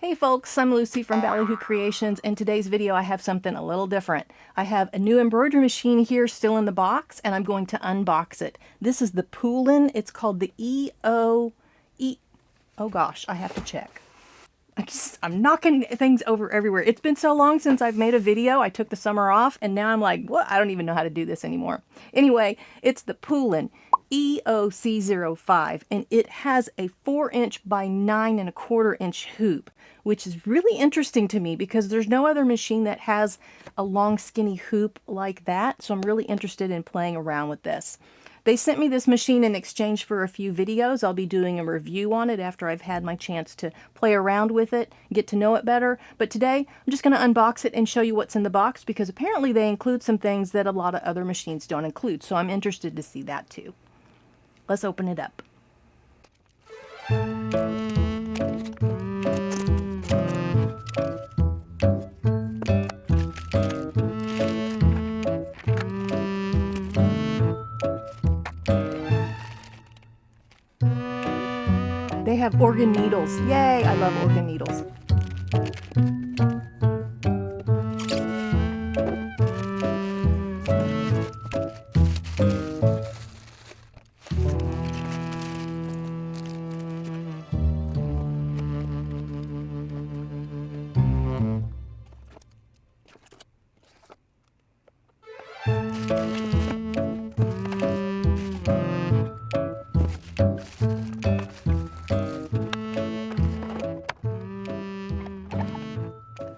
Hey folks, I'm Lucy from Ballyhoo Creations. In today's video I have something a little different. I have a new embroidery machine here still in the box and I'm going to unbox it. This is the Poulin. It's called the oh gosh, I have to check. I'm knocking things over everywhere. It's been so long since I've made a video. I took the summer off and now I'm like, what? I don't even know how to do this anymore. Anyway, it's the Poulin EOC05 and it has a 4" by 9¼ hoop, which is really interesting to me because there's no other machine that has a long skinny hoop like that. So I'm really interested in playing around with this. They sent me this machine in exchange for a few videos. I'll be doing a review on it after I've had my chance to play around with it, get to know it better. But today, I'm just going to unbox it and show you what's in the box because apparently they include some things that a lot of other machines don't include. So I'm interested to see that too. Let's open it up. They have organ needles. Yay, I love organ needles.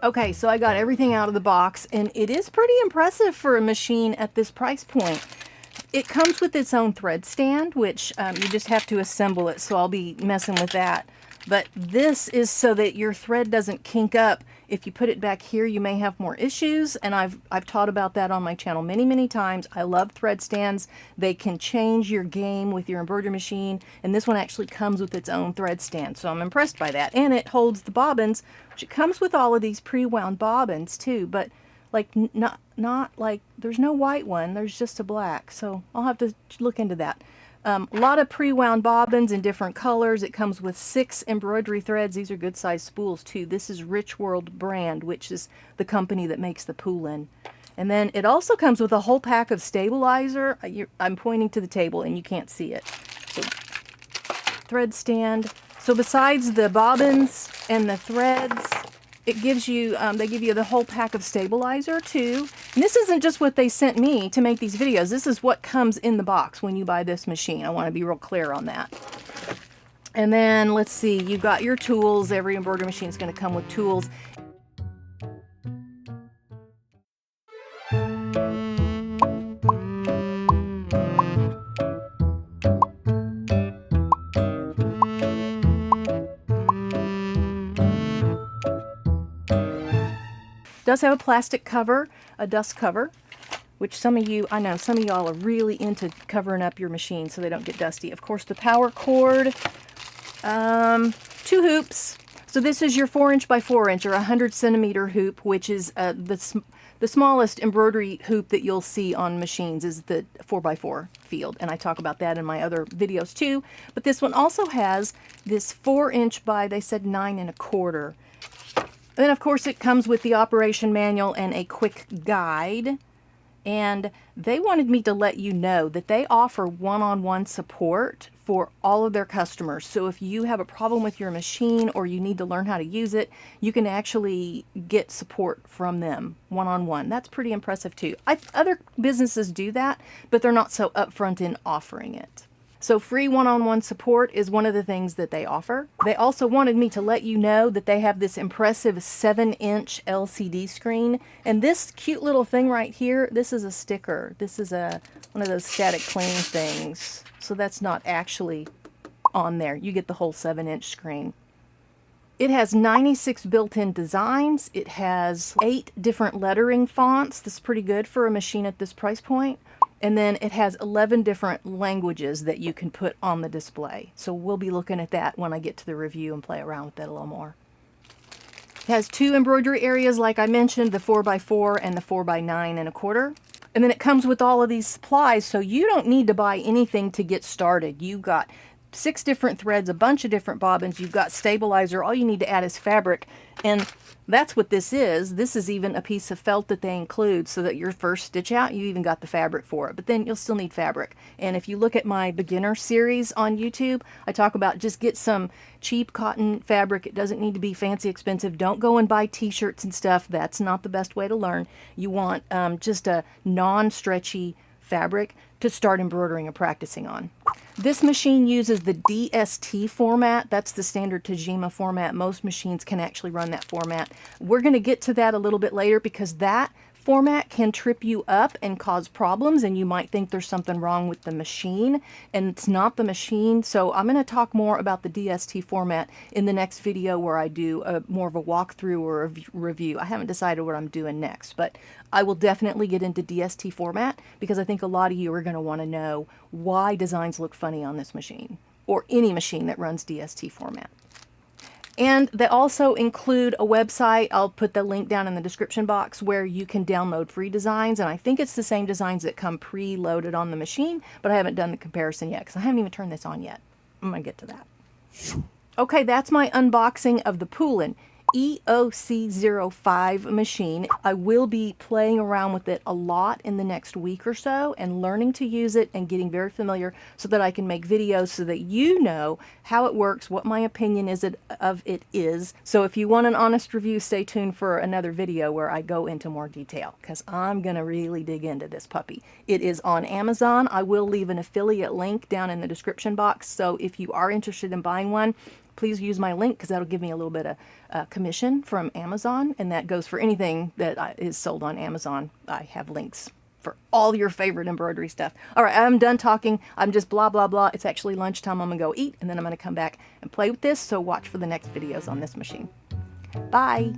Okay, so I got everything out of the box, and it is pretty impressive for a machine at this price point. It comes with its own thread stand, which you just have to assemble it, so I'll be messing with that. But this is so that your thread doesn't kink up. If you put it back here, you may have more issues, and I've taught about that on my channel many times. I love thread stands. They can change your game with your embroidery machine, and this one actually comes with its own thread stand, so I'm impressed by that. And it holds the bobbins, which it comes with all of these pre-wound bobbins too, but like not like there's no white one, there's just a black, so I'll have to look into that. A lot of pre-wound bobbins in different colors. It comes with 6 embroidery threads. These are good size spools too. This is Rich World brand, which is the company that makes the Poulin. And then it also comes with a whole pack of stabilizer. I'm pointing to the table and you can't see it. So, thread stand. So besides the bobbins and the threads, it gives you, they give you the whole pack of stabilizer too. And this isn't just what they sent me to make these videos. This is what comes in the box when you buy this machine. I want to be real clear on that. And then let's see, you've got your tools. Every embroidery machine is going to come with tools. It does have a plastic cover, a dust cover, which some of you, I know some of y'all are really into covering up your machine so they don't get dusty. Of course, the power cord, 2 hoops. So this is your 4" by 4" or 100cm hoop, which is the smallest embroidery hoop that you'll see on machines is the 4x4 field. And I talk about that in my other videos too. But this one also has this 4" by, they said 9¼ And then, of course, it comes with the operation manual and a quick guide. And they wanted me to let you know that they offer one-on-one support for all of their customers. So if you have a problem with your machine or you need to learn how to use it, you can actually get support from them one-on-one. That's pretty impressive too. Other businesses do that, but they're not so upfront in offering it. So free one-on-one support is one of the things that they offer. They also wanted me to let you know that they have this impressive 7" LCD screen. And this cute little thing right here, this is a sticker. This is one of those static cling things. So that's not actually on there. You get the whole 7" screen. It has 96 built-in designs. It has 8 different lettering fonts. This is pretty good for a machine at this price point. And then it has 11 different languages that you can put on the display. So we'll be looking at that when I get to the review and play around with that a little more. It has 2 embroidery areas, like I mentioned, the 4x4 and the 4 by 9¼ And then it comes with all of these supplies, so you don't need to buy anything to get started. You got 6 different threads, a bunch of different bobbins. You've got stabilizer. All you need to add is fabric. And that's what this is. This is even a piece of felt that they include so that your first stitch out, you even got the fabric for it. But then you'll still need fabric. And if you look at my beginner series on YouTube, I talk about just get some cheap cotton fabric. It doesn't need to be fancy expensive. Don't go and buy t-shirts and stuff. That's not the best way to learn. You want just a non-stretchy fabric to start embroidering and practicing on. This machine uses the DST format. That's the standard Tajima format. Most machines can actually run that format. We're going to get to that a little bit later because that format can trip you up and cause problems, and you might think there's something wrong with the machine, and it's not the machine. So I'm going to talk more about the DST format in the next video where I do more of a walkthrough or a review. I haven't decided what I'm doing next, but I will definitely get into DST format because I think a lot of you are going to want to know why designs look funny on this machine or any machine that runs DST format. And they also include a website. I'll put the link down in the description box where you can download free designs. And I think it's the same designs that come pre-loaded on the machine, but I haven't done the comparison yet because I haven't even turned this on yet. I'm going to get to that. Okay, that's my unboxing of the Poulin EOC05 machine. I will be playing around with it a lot in the next week or so and learning to use it and getting very familiar so that I can make videos so that you know how it works, what my opinion of it is. So if you want an honest review, stay tuned for another video where I go into more detail because I'm going to really dig into this puppy. It is on Amazon. I will leave an affiliate link down in the description box. So if you are interested in buying one, please use my link because that'll give me a little bit of commission from Amazon, and that goes for anything that is sold on Amazon. I have links for all your favorite embroidery stuff. All right, I'm done talking. I'm just blah, blah, blah. It's actually lunchtime. I'm going to go eat, and then I'm going to come back and play with this, so watch for the next videos on this machine. Bye.